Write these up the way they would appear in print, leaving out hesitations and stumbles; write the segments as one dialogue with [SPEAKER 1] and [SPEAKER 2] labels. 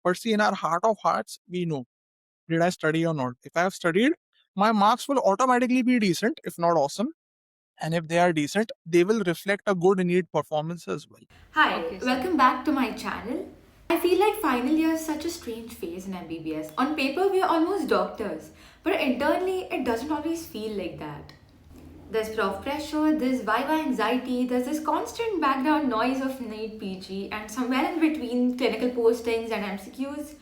[SPEAKER 1] But see, in our heart of hearts, we know, did I study or not? If I have studied, my marks will automatically be decent, if not awesome. And if they are decent, they will reflect a good NEET performance as well.
[SPEAKER 2] Hi, welcome back to my channel. I feel like final year is such a strange phase in MBBS. On paper, we are almost doctors, but internally, it doesn't always feel like that. There's prof pressure, there's viva anxiety, there's this constant background noise of NEET-PG, and somewhere in between clinical postings and MCQs,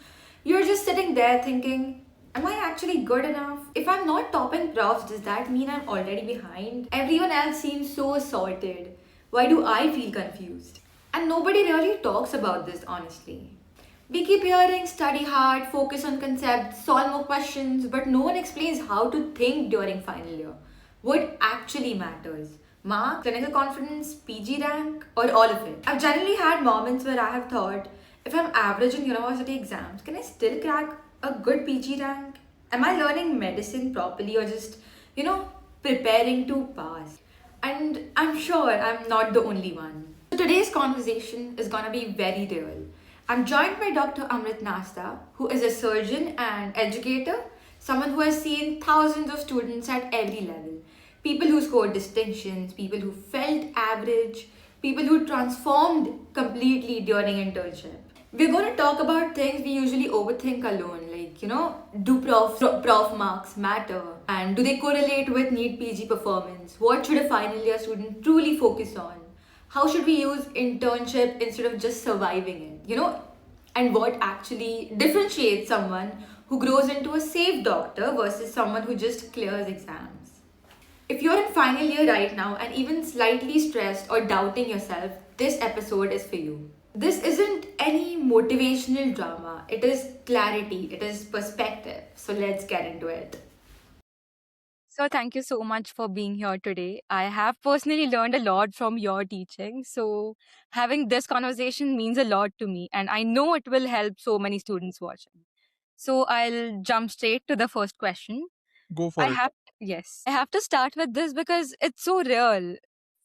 [SPEAKER 2] you're just sitting there thinking, am I actually good enough? If I'm not topping profs, does that mean I'm already behind? Everyone else seems so sorted. Why do I feel confused? And nobody really talks about this honestly. We keep hearing study hard, focus on concepts, solve more questions, but no one explains how to think during final year. What actually matters? Mark, clinical confidence, PG rank, or all of it? I've generally had moments where I have thought, if I'm average in university exams, can I still crack a good PG rank? Am I learning medicine properly or just, preparing to pass? And I'm sure I'm not the only one. So today's conversation is gonna be very real. I'm joined by Dr. Amrit Nasta, who is a surgeon and educator, someone who has seen thousands of students at every level. People who scored distinctions, people who felt average, people who transformed completely during internship. We're going to talk about things we usually overthink alone, like, do prof marks matter? And do they correlate with NEET PG performance? What should a final year student truly focus on? How should we use internship instead of just surviving it? And what actually differentiates someone who grows into a safe doctor versus someone who just clears exams? If you're in final year right now and even slightly stressed or doubting yourself, this episode is for you. This isn't any motivational drama, it is clarity, it is perspective. So let's get into it.
[SPEAKER 3] So, thank you so much for being here today. I have personally learned a lot from your teaching. So, having this conversation means a lot to me, and I know it will help so many students watching. So, I'll jump straight to the first question.
[SPEAKER 1] Go
[SPEAKER 3] I
[SPEAKER 1] for it.
[SPEAKER 3] have, yes, I have to start with this because it's so real.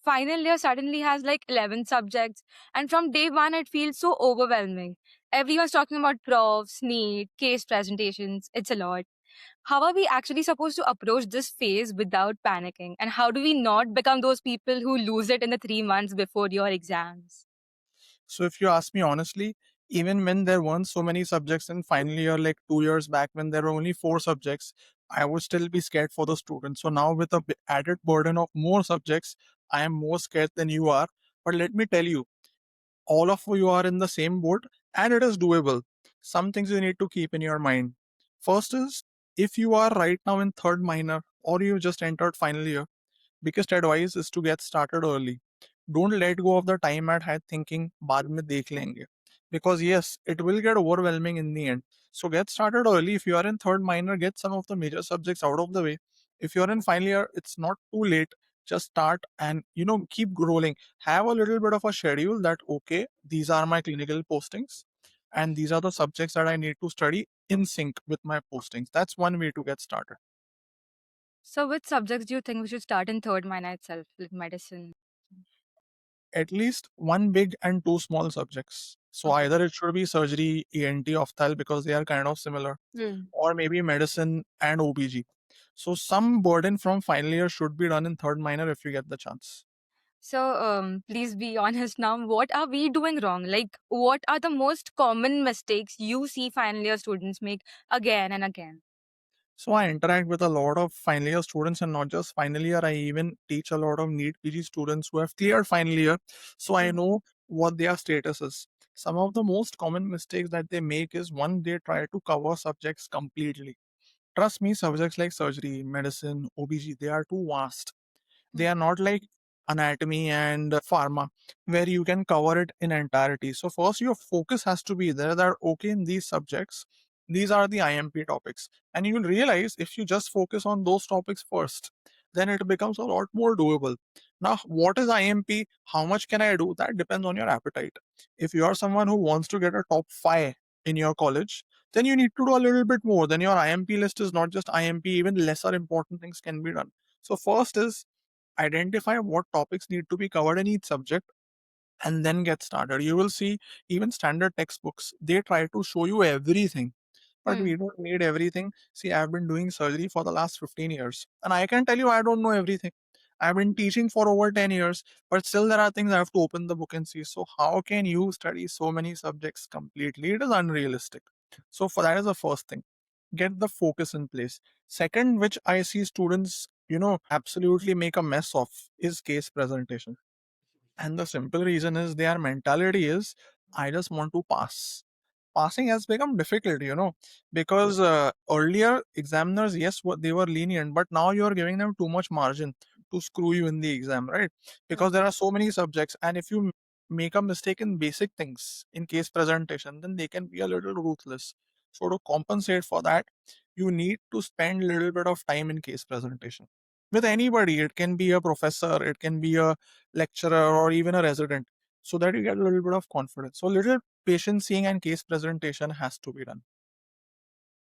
[SPEAKER 3] Final year suddenly has like 11 subjects, and from day one, it feels so overwhelming. Everyone's talking about profs, NEET, case presentations. It's a lot. How are we actually supposed to approach this phase without panicking? And how do we not become those people who lose it in the 3 months before your exams?
[SPEAKER 1] So, if you ask me honestly, even when there weren't so many subjects in final year, like 2 years back, when there were only four subjects, I would still be scared for the students. So, now with the added burden of more subjects, I am more scared than you are. But let me tell you, all of you are in the same boat and it is doable. Some things you need to keep in your mind. First is, if you are right now in third minor or you just entered final year, biggest advice is to get started early. Don't let go of the time at hand thinking बाद में देख लेंगे. Because yes, it will get overwhelming in the end. So get started early. If you are in third minor, get some of the major subjects out of the way. If you're in final year, it's not too late. Just start and keep rolling. Have a little bit of a schedule that okay, these are my clinical postings and these are the subjects that I need to study in sync with my postings. That's one way to get started.
[SPEAKER 3] So, which subjects do you think we should start in third minor itself, like medicine?
[SPEAKER 1] At least one big and two small subjects. So
[SPEAKER 3] Okay.
[SPEAKER 1] either it should be surgery, ENT, opthal because they are kind of similar,
[SPEAKER 3] Hmm.
[SPEAKER 1] or maybe medicine and OBG. So some burden from final year should be done in third minor if you get the chance.
[SPEAKER 3] So, please be honest now. What are we doing wrong? Like, what are the most common mistakes you see final year students make again and again?
[SPEAKER 1] So I interact with a lot of final year students and not just final year. I even teach a lot of NEET-PG students who have cleared final year. So I
[SPEAKER 3] Hmm.
[SPEAKER 1] know what their status is. Some of the most common mistakes that they make is one, they try to cover subjects completely. Trust me, subjects like surgery, medicine, OBG, they are too vast. They are not like anatomy and pharma where you can cover it in entirety. So first your focus has to be there that okay, in these subjects, these are the IMP topics. And you'll realize if you just focus on those topics first, then it becomes a lot more doable. Now, what is IMP? How much can I do? That depends on your appetite. If you are someone who wants to get a top five in your college, then you need to do a little bit more. Then your IMP list is not just IMP, even lesser important things can be done. So first is identify what topics need to be covered in each subject. and then get started. You will see even standard textbooks, they try to show you everything, but
[SPEAKER 3] Hmm.
[SPEAKER 1] we don't need everything. See, I've been doing surgery for the last 15 years, and I can tell you I don't know everything. I've been teaching for over 10 years, but still there are things I have to open the book and see. So, how can you study so many subjects completely? It is unrealistic. So, for that is the first thing. Get the focus in place. Second, which I see students, absolutely make a mess of, is case presentation. And the simple reason is their mentality is, I just want to pass. Passing has become difficult, because earlier examiners, yes, what they were lenient, but now you are giving them too much margin to screw you in the exam, right? Because there are so many subjects, and if you make a mistake in basic things in case presentation, then they can be a little ruthless. So to compensate for that, you need to spend a little bit of time in case presentation with anybody. It can be a professor, it can be a lecturer, or even a resident, so that you get a little bit of confidence. So little patient seeing and case presentation has to be done.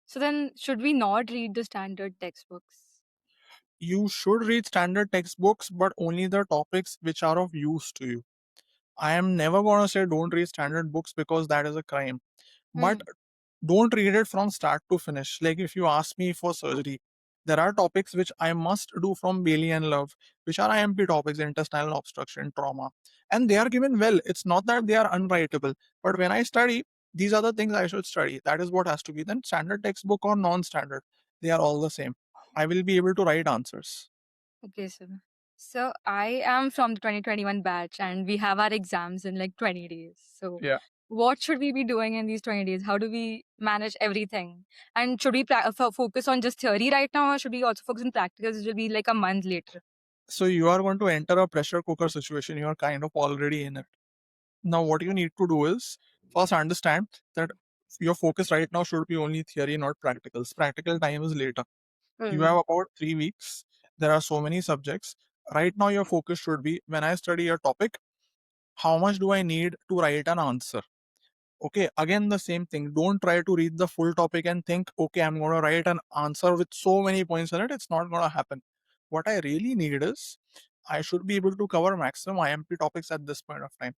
[SPEAKER 3] So then, should we not read the standard textbooks?
[SPEAKER 1] You should read standard textbooks, but only the topics which are of use to you. I am never going to say don't read standard books, because that is a crime. But
[SPEAKER 3] Hmm.
[SPEAKER 1] don't read it from start to finish. Like if you ask me for surgery, there are topics which I must do from Bailey and Love, which are IMP topics, intestinal obstruction, trauma, and they are given well. It's not that they are unwritable, but when I study, these are the things I should study. That is what has to be. Then standard textbook or non-standard, they are all the same. I will be able to write answers.
[SPEAKER 3] Okay, sir. So I am from the 2021 batch, and we have our exams in like 20 days. So
[SPEAKER 1] Yeah.
[SPEAKER 3] what should we be doing in these 20 days? How do we manage everything? And should we focus on just theory right now, or should we also focus on practicals? It will be like a month later.
[SPEAKER 1] So you are going to enter a pressure cooker situation. You are kind of already in it. Now, what you need to do is first understand that your focus right now should be only theory, not practicals. Practical time is later. You
[SPEAKER 3] Hmm.
[SPEAKER 1] have about 3 weeks. There are so many subjects. Right now, your focus should be, when I study a topic, how much do I need to write an answer? Okay, again, the same thing. Don't try to read the full topic and think, okay, I'm going to write an answer with so many points in it. It's not going to happen. What I really need is, I should be able to cover maximum IMP topics at this point of time.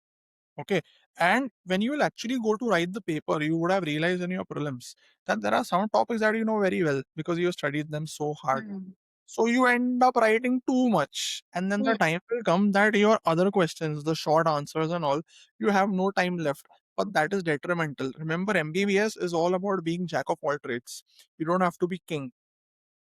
[SPEAKER 1] Okay. And when you will actually go to write the paper, you would have realized in your prelims that there are some topics that you know very well because you studied them so hard.
[SPEAKER 3] Hmm.
[SPEAKER 1] So you end up writing too much. And then the
[SPEAKER 3] Hmm.
[SPEAKER 1] time will come that your other questions, the short answers and all, you have no time left. But that is detrimental. Remember, MBBS is all about being jack of all trades. You don't have to be king.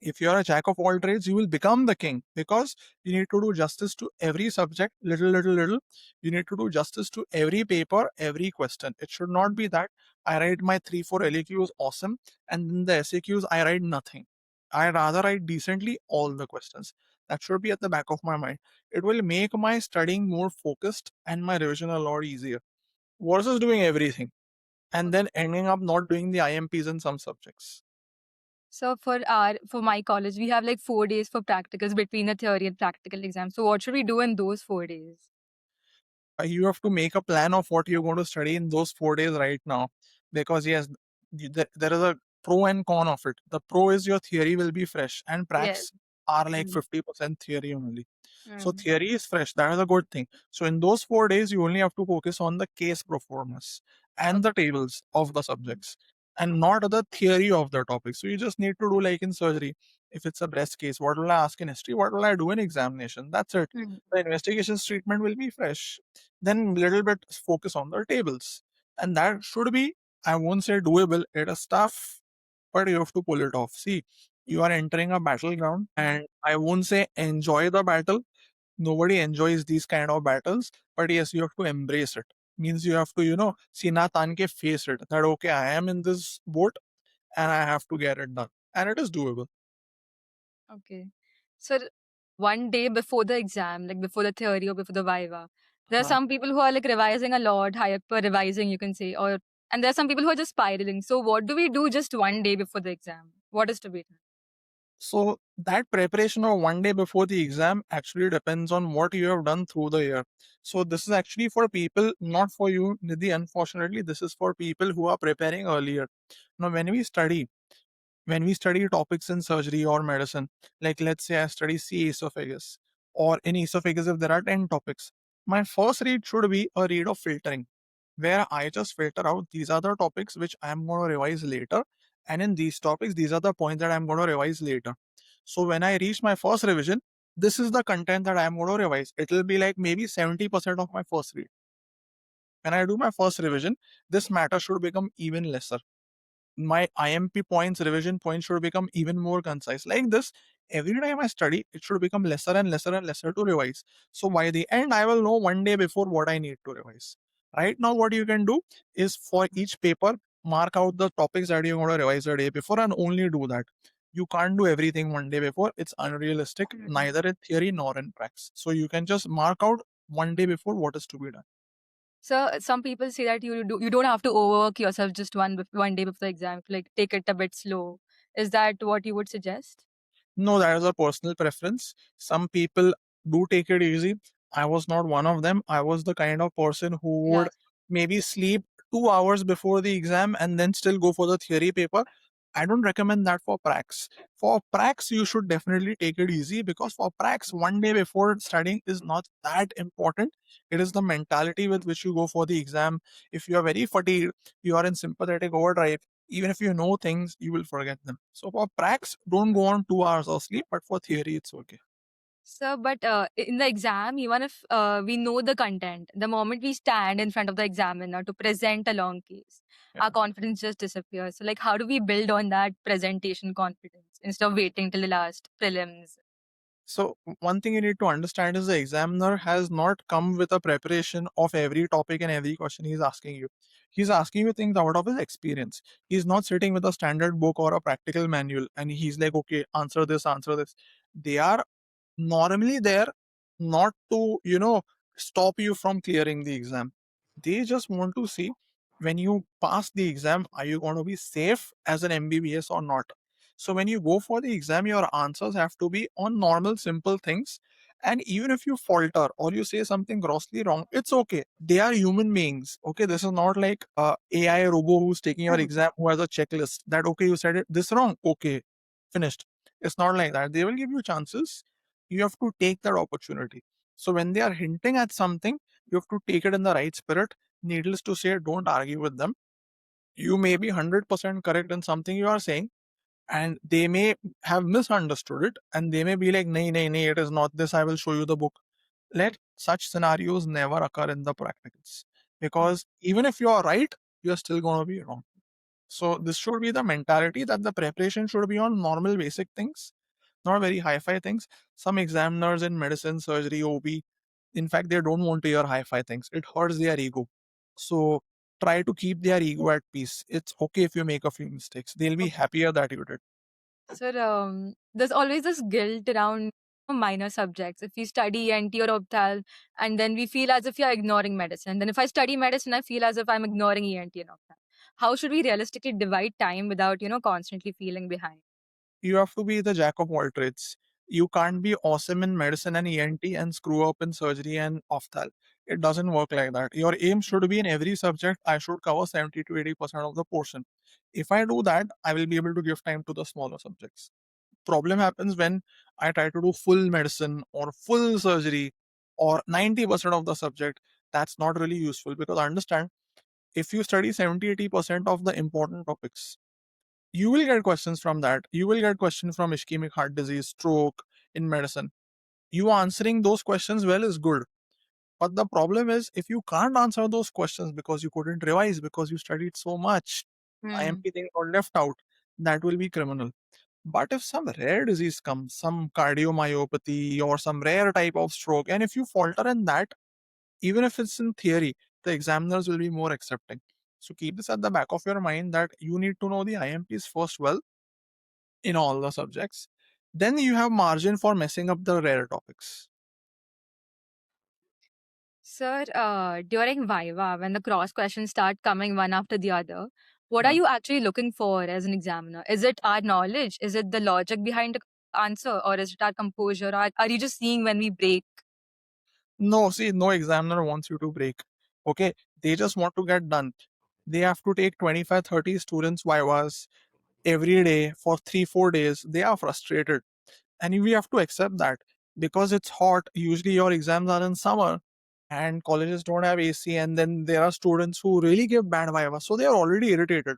[SPEAKER 1] If you're a jack of all trades, you will become the king, because you need to do justice to every subject, little, little, little. You need to do justice to every paper, every question. It should not be that I write my 3, 4 LAQs awesome, and then the SAQs I write nothing. I rather write decently all the questions. That should be at the back of my mind. It will make my studying more focused and my revision a lot easier versus doing everything and then ending up not doing the IMPs in some subjects.
[SPEAKER 3] So for my college, we have like 4 days for practicals between the theory and practical exams. So what should we do in those 4 days?
[SPEAKER 1] You have to make a plan of what you're going to study in those 4 days right now, because yes, there is a pro and con of it. The pro is your theory will be fresh, and
[SPEAKER 3] Yes.
[SPEAKER 1] pracs are like
[SPEAKER 3] Mm.
[SPEAKER 1] 50% theory only. So
[SPEAKER 3] Mm.
[SPEAKER 1] theory is fresh. That is a good thing. So in those 4 days, you only have to focus on the case performance and the tables of the subjects, and not the theory of the topic. So you just need to do like in surgery. If it's a breast case, what will I ask in history? What will I do in examination? That's it.
[SPEAKER 3] Mm.
[SPEAKER 1] The investigations treatment will be fresh. Then little bit focus on the tables, and that should be, I won't say doable. It is tough, but you have to pull it off. See, you are entering a battleground, and I won't say enjoy the battle. Nobody enjoys these kind of battles, but yes, you have to embrace it. Means you have to, sina tan ke face it, that okay, I am in this boat and I have to get it done, and it is doable.
[SPEAKER 3] Okay. So one day before the exam, like before the theory or before the viva, there are
[SPEAKER 1] Uh,
[SPEAKER 3] some people who are like revising a lot, hyper revising, you can say, or and there are some people who are just spiraling. So what do we do just one day before the exam? What is to be done?
[SPEAKER 1] So that preparation of one day before the exam actually depends on what you have done through the year. So this is actually for people, not for you, Nidhi. Unfortunately, this is for people who are preparing earlier. Now, when we study topics in surgery or medicine, like let's say I study C esophagus, or in esophagus if there are 10 topics, My first read should be a read of filtering, where I just filter out these are the topics which I'm going to revise later. And in these topics, these are the points that I'm going to revise later. So when I reach my first revision, this is the content that I'm going to revise. It will be like maybe 70% of my first read. When I do my first revision, this matter should become even lesser. My IMP points, revision points should become even more concise. Like this, every time I study, it should become lesser and lesser and lesser to revise. So by the end, I will know one day before what I need to revise. Right now, what you can do is for each paper, mark out the topics that you want to revise a day before and only do that. You can't do everything one day before. It's unrealistic, neither in theory nor in practice. So you can just mark out one day before what is to be done.
[SPEAKER 3] So some people say that you don't have to overwork yourself just one day before the exam. Like take it a bit slow. Is that what you would suggest?
[SPEAKER 1] No, that is a personal preference. Some people do take it easy. I was not one of them. I was the kind of person who
[SPEAKER 3] Yeah.
[SPEAKER 1] would maybe sleep 2 hours before the exam and then still go for the theory paper. I don't recommend that for pracs. For pracs, you should definitely take it easy because for pracs, one day before studying is not that important. It is the mentality with which you go for the exam. If you are very fatigued, you are in sympathetic overdrive, even if you know things, you will forget them. So for pracs, don't go on 2 hours of sleep, but for theory, it's okay.
[SPEAKER 3] So, but in the exam, even if we know the content, the moment we stand in front of the examiner to present a long case,
[SPEAKER 1] Yeah.
[SPEAKER 3] our confidence just disappears. So, like, how do we build on that presentation confidence instead of waiting till the last prelims?
[SPEAKER 1] So one thing you need to understand is the examiner has not come with a preparation of every topic and every question he's asking you. He's asking you things out of his experience. He's not sitting with a standard book or a practical manual and he's like, okay, answer this, answer this. They are normally there not to, stop you from clearing the exam. They just want to see when you pass the exam, are you going to be safe as an MBBS or not? So when you go for the exam, your answers have to be on normal, simple things. And even if you falter or you say something grossly wrong, it's okay. They are human beings. Okay, this is not like a AI robo who's taking your exam who has a checklist that okay, you said it this wrong. Okay, finished. It's not like that. They will give you chances. You have to take that opportunity. So when they are hinting at something, you have to take it in the right spirit. Needless to say, don't argue with them. You may be 100% correct in something you are saying, and they may have misunderstood it, and they may be like, nay, nay, nay, it is not this. I will show you the book. Let such scenarios never occur in the practicals because even if you are right, you're still going to be wrong. So this should be the mentality that the preparation should be on normal basic things, not very hi-fi things. Some examiners in medicine, surgery, OB, in fact, they don't want to hear hi-fi things. It hurts their ego. So try to keep their ego at peace. It's okay if you make a few mistakes. They'll be happier that you did.
[SPEAKER 3] So, there's always this guilt around minor subjects. If we study NT or opthal, and then we feel as if you're ignoring medicine. Then if I study medicine, I feel as if I'm ignoring ENT and opthal. How should we realistically divide time without, constantly feeling behind?
[SPEAKER 1] You have to be the jack of all trades. You can't be awesome in medicine and ENT and screw up in surgery and opthal. It doesn't work like that. Your aim should be in every subject, I should cover 70 to 80% of the portion. If I do that, I will be able to give time to the smaller subjects. Problem happens when I try to do full medicine or full surgery or 90% of the subject. That's not really useful because understand if you study 70-80% of the important topics, you will get questions from that. You will get questions from ischemic heart disease, stroke in medicine. You answering those questions well is good. But the problem is if you can't answer those questions because you couldn't revise because you studied so much,
[SPEAKER 3] Hmm.
[SPEAKER 1] IMP thing got left out, that will be criminal. But if some rare disease comes, some cardiomyopathy or some rare type of stroke, and if you falter in that, even if it's in theory, the examiners will be more accepting. So keep this at the back of your mind that you need to know the IMPs first well in all the subjects. Then you have margin for messing up the rare topics.
[SPEAKER 3] Sir, during viva, when the cross questions start coming one after the other, what are
[SPEAKER 1] Yeah.
[SPEAKER 3] you actually looking for as an examiner? Is it our knowledge? Is it the logic behind the answer? Or is it our composure? Or are you just seeing when we break?
[SPEAKER 1] No, see, no examiner wants you to break. Okay. They just want to get done. They have to take 25, 30 students vivas every day for 3, 4 days. They are frustrated. And we have to accept that because it's hot. Usually your exams are in summer. and colleges don't have AC, and then there are students who really give bad viva, so they are already irritated.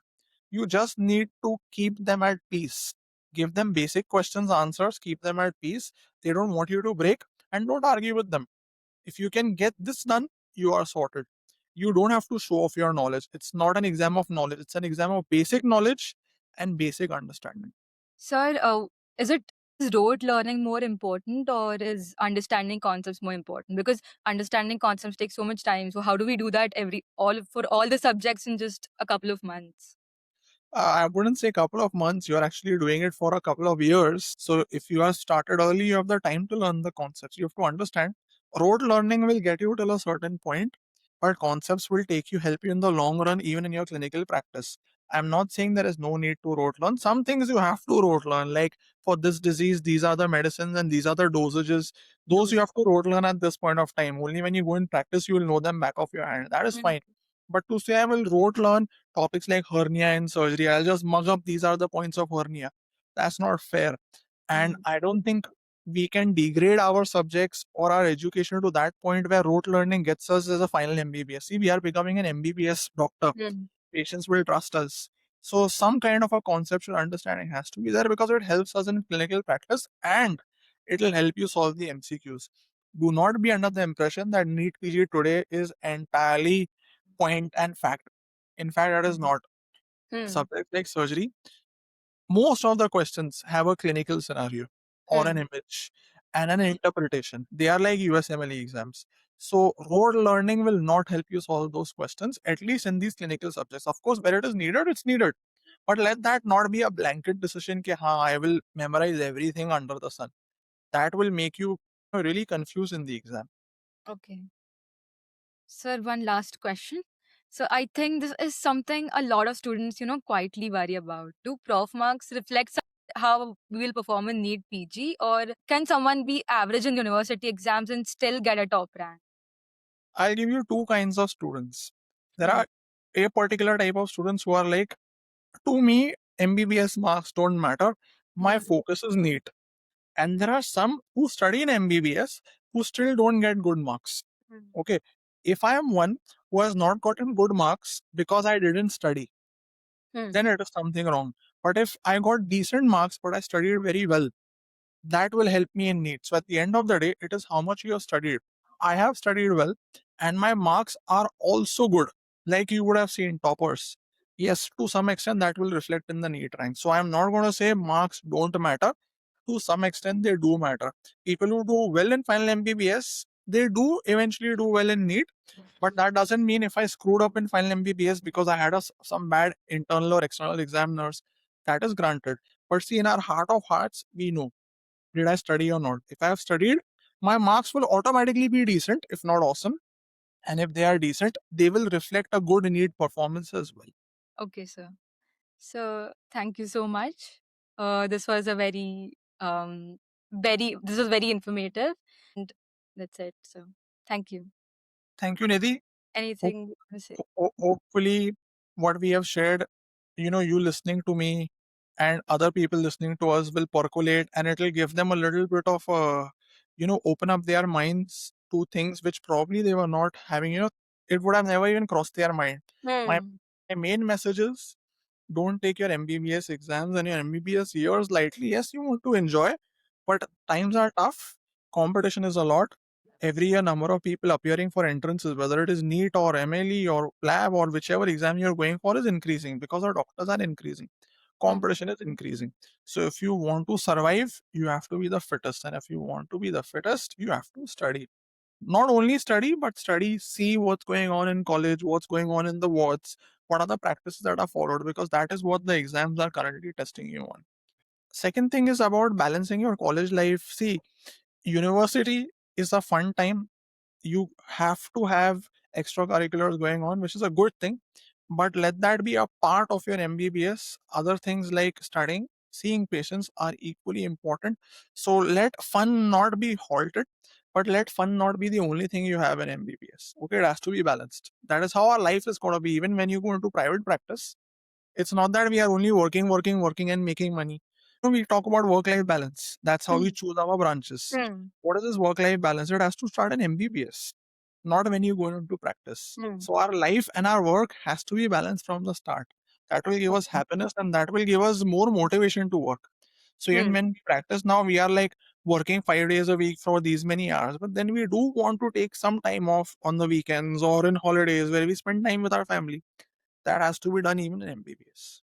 [SPEAKER 1] You just need to keep them at peace. Give them basic questions, answers, keep them at peace. They don't want you to break, and don't argue with them. If you can get this done, you are sorted. You don't have to show off your knowledge. It's not an exam of knowledge, it's an exam of basic knowledge and basic understanding.
[SPEAKER 3] Sir, is rote learning more important or is understanding concepts more important? Because understanding concepts takes so much time. So how do we do that for all the subjects in just a couple of months?
[SPEAKER 1] I wouldn't say couple of months. You're actually doing it for a couple of years. So if you are started early, you have the time to learn the concepts. You have to understand. Rote learning will get you till a certain point, but concepts will help you in the long run, even in your clinical practice. I'm not saying there is no need to rote learn. Some things you have to rote learn, like for this disease, these are the medicines and these are the dosages. Those you have to rote learn at this point of time. Only when you go in practice, you will know them back of your hand. That is fine. But to say I will rote learn topics like hernia and surgery, I'll just mug up these are the points of hernia. That's not fair. And I don't think we can degrade our subjects or our education to that point where rote learning gets us as a final MBBS. See, we are becoming an MBBS doctor. Patients will trust us. So some kind of a conceptual understanding has to be there because it helps us in clinical practice and it'll help you solve the MCQs. Do not be under the impression that NEET-PG today is entirely point and fact. In fact, that is not. Subjects like surgery, most of the questions have a clinical scenario or an image and an interpretation. They are like USMLE exams. So rote learning will not help you solve those questions, at least in these clinical subjects. Of course, where it is needed, it's needed. But let that not be a blanket decision that I will memorize everything under the sun. That will make you really confused in the exam.
[SPEAKER 3] Okay. Sir, one last question. So I think this is something a lot of students, quietly worry about. Do prof marks reflect how we will perform in NEET PG, or can someone be average in university exams and still get a top rank?
[SPEAKER 1] I'll give you two kinds of students. There
[SPEAKER 3] Hmm.
[SPEAKER 1] are a particular type of students who are like, to me, MBBS marks don't matter. My focus is NEET. And there are some who study in MBBS who still don't get good marks. Okay. If I am one who has not gotten good marks because I didn't study, then it is something wrong. But if I got decent marks but I studied very well, that will help me in NEET. So at the end of the day, it is how much you have studied. I have studied well and my marks are also good. Like you would have seen toppers. Yes, to some extent that will reflect in the NEET rank. So I'm not going to say marks don't matter. To some extent, they do matter. People who do well in final MBBS, they do eventually do well in NEET. But that doesn't mean if I screwed up in final MBBS because I had some bad internal or external examiners, that is granted. But see, in our heart of hearts, we know, did I study or not? If I have studied, my marks will automatically be decent, if not awesome. And if they are decent, they will reflect a good NEET performance as well.
[SPEAKER 3] Okay, sir. So thank you so much. This was a this was very informative, and that's it. So thank you.
[SPEAKER 1] Thank you, Nidhi.
[SPEAKER 3] Anything you want to say?
[SPEAKER 1] Hopefully, what we have shared, you listening to me and other people listening to us will percolate and it will give them a little bit of open up their minds to things which probably they were not having. It would have never even crossed their mind. My, my main message is, don't take your MBBS exams and your MBBS years lightly. Yes, you want to enjoy, but times are tough. Competition is a lot. Every year, number of people appearing for entrances, whether it is NEET or MLE or lab or whichever exam you're going for, is increasing because our doctors are increasing. Competition is increasing. So if you want to survive, you have to be the fittest. And if you want to be the fittest, you have to study. Not only study, but study, see what's going on in college, what's going on in the wards, what are the practices that are followed, because that is what the exams are currently testing you on. Second thing is about balancing your college life. See, university is a fun time. You have to have extracurriculars going on, which is a good thing, but let that be a part of your MBBS. Other things like studying, seeing patients are equally important. So let fun not be halted, but let fun not be the only thing you have in MBBS. Okay, it has to be balanced. That is how our life is going to be. Even when you go into private practice, it's not that we are only working and making money. We talk about work-life balance. That's how we choose our branches. What is this work-life balance? It has to start in MBBS. not when you go into practice.
[SPEAKER 3] Hmm.
[SPEAKER 1] So our life and our work has to be balanced from the start. That will give us happiness and that will give us more motivation to work. So even
[SPEAKER 3] Hmm.
[SPEAKER 1] when we practice now, we are like working 5 days a week for these many hours, but then we do want to take some time off on the weekends or in holidays where we spend time with our family. That has to be done even in MBBS.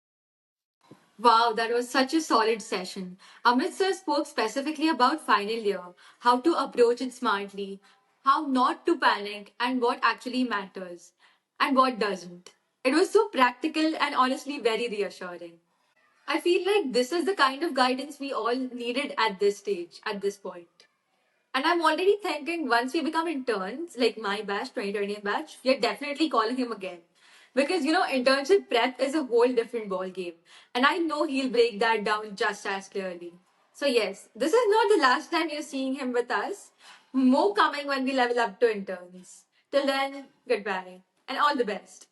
[SPEAKER 2] Wow, that was such a solid session. Amrit sir spoke specifically about final year, how to approach it smartly, how not to panic, and what actually matters and what doesn't. It was so practical and honestly very reassuring. I feel like this is the kind of guidance we all needed at this stage, at this point. And I'm already thinking once we become interns, like my batch, 2020 batch, we are definitely calling him again. Because internship prep is a whole different ball game. And I know he'll break that down just as clearly. So yes, this is not the last time you're seeing him with us. More coming when we level up to interns. Till then, goodbye and all the best.